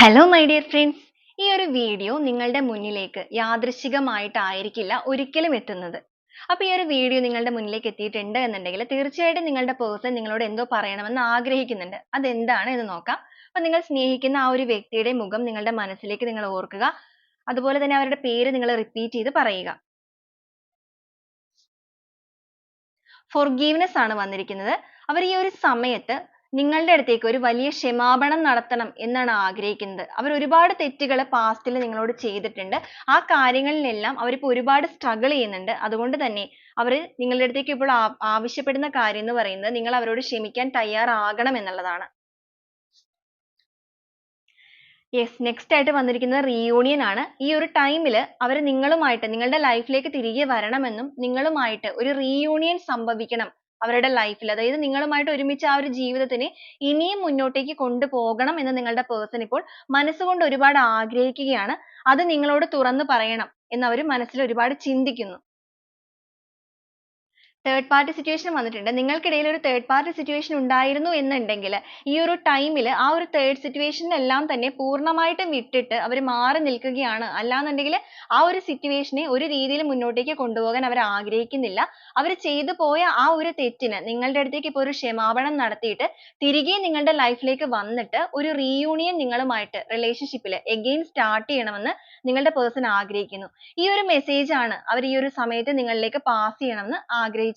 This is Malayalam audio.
ഹലോ മൈ ഡിയർ ഫ്രണ്ട്സ്, ഈ ഒരു വീഡിയോ നിങ്ങളുടെ മുന്നിലേക്ക് യാദൃശ്ചികമായിട്ടായിരിക്കില്ല ഒരിക്കലും എത്തുന്നത്. അപ്പോൾ ഈ ഒരു വീഡിയോ നിങ്ങളുടെ മുന്നിലേക്ക് എത്തിയിട്ടുണ്ട് എന്നുണ്ടെങ്കിൽ തീർച്ചയായിട്ടും നിങ്ങളുടെ പേഴ്സൺ നിങ്ങളോട് എന്തോ പറയണമെന്ന് ആഗ്രഹിക്കുന്നുണ്ട്. അതെന്താണ് എന്ന് നോക്കാം. അപ്പോൾ നിങ്ങൾ സ്നേഹിക്കുന്ന ആ ഒരു വ്യക്തിയുടെ മുഖം നിങ്ങളുടെ മനസ്സിലേക്ക് നിങ്ങൾ ഓർക്കുക. അതുപോലെ തന്നെ അവരുടെ പേര് നിങ്ങൾ റിപ്പീറ്റ് ചെയ്ത് പറയുക. ഫോർഗീവ്നെസ് ആണ് വന്നിരിക്കുന്നത്. അവർ ഈ ഒരു സമയത്ത് നിങ്ങളുടെ അടുത്തേക്ക് ഒരു വലിയ ക്ഷമാപണം നടത്തണം എന്നാണ് ആഗ്രഹിക്കുന്നത്. അവർ ഒരുപാട് തെറ്റുകൾ പാസ്റ്റിൽ നിങ്ങളോട് ചെയ്തിട്ടുണ്ട്. ആ കാര്യങ്ങളിലെല്ലാം അവരിപ്പോൾ ഒരുപാട് സ്ട്രഗിൾ ചെയ്യുന്നുണ്ട്. അതുകൊണ്ട് തന്നെ അവർ നിങ്ങളുടെ അടുത്തേക്ക് ഇപ്പോൾ ആവശ്യപ്പെടുന്ന കാര്യം എന്ന് പറയുന്നത് നിങ്ങൾ അവരോട് ക്ഷമിക്കാൻ തയ്യാറാകണം എന്നുള്ളതാണ്. യെസ്, നെക്സ്റ്റ് ആയിട്ട് വന്നിരിക്കുന്നത് റീയൂണിയൻ ആണ്. ഈ ഒരു ടൈമിൽ അവർ നിങ്ങളുമായിട്ട് നിങ്ങളുടെ ലൈഫിലേക്ക് തിരികെ വരണമെന്നും നിങ്ങളുമായിട്ട് ഒരു റീയൂണിയൻ സംഭവിക്കണം അവരുടെ ലൈഫിൽ. അതായത് നിങ്ങളുമായിട്ട് ഒരുമിച്ച് ആ ഒരു ജീവിതത്തിനെ ഇനിയും മുന്നോട്ടേക്ക് കൊണ്ടുപോകണം എന്ന് നിങ്ങളുടെ പേഴ്സൺ ഇപ്പോൾ മനസ്സുകൊണ്ട് ഒരുപാട് ആഗ്രഹിക്കുകയാണ്. അത് നിങ്ങളോട് തുറന്നു പറയണം എന്ന് അവർ മനസ്സിൽ ഒരുപാട് ചിന്തിക്കുന്നു. തേർഡ് പാർട്ടി സിറ്റുവേഷൻ വന്നിട്ടുണ്ട്. നിങ്ങൾക്കിടയിൽ ഒരു തേർഡ് പാർട്ടി സിറ്റുവേഷൻ ഉണ്ടായിരുന്നു എന്നുണ്ടെങ്കിൽ ഈ ഒരു ടൈമിൽ ആ ഒരു തേർഡ് സിറ്റുവേഷനെല്ലാം തന്നെ പൂർണ്ണമായിട്ടും വിട്ടിട്ട് അവർ മാറി നിൽക്കുകയാണ്. അല്ലാന്നുണ്ടെങ്കിൽ ആ ഒരു സിറ്റുവേഷനെ ഒരു രീതിയിൽ മുന്നോട്ടേക്ക് കൊണ്ടുപോകാൻ അവർ ആഗ്രഹിക്കുന്നില്ല. അവർ ചെയ്തു പോയ ആ ഒരു തെറ്റിന് നിങ്ങളുടെ അടുത്തേക്ക് ഇപ്പോൾ ഒരു ക്ഷമാപണം നടത്തിയിട്ട് തിരികെ നിങ്ങളുടെ ലൈഫിലേക്ക് വന്നിട്ട് ഒരു റീയൂണിയൻ നിങ്ങളുമായിട്ട് റിലേഷൻഷിപ്പിൽ again സ്റ്റാർട്ട് ചെയ്യണമെന്ന് നിങ്ങളുടെ പേഴ്സൺ ആഗ്രഹിക്കുന്നു. ഈ ഒരു മെസ്സേജ് ആണ് അവർ ഈ ഒരു സമയത്ത് നിങ്ങളിലേക്ക് പാസ് ചെയ്യണമെന്ന് ആഗ്രഹിച്ചുകൊണ്ടിരിക്കുന്നത്.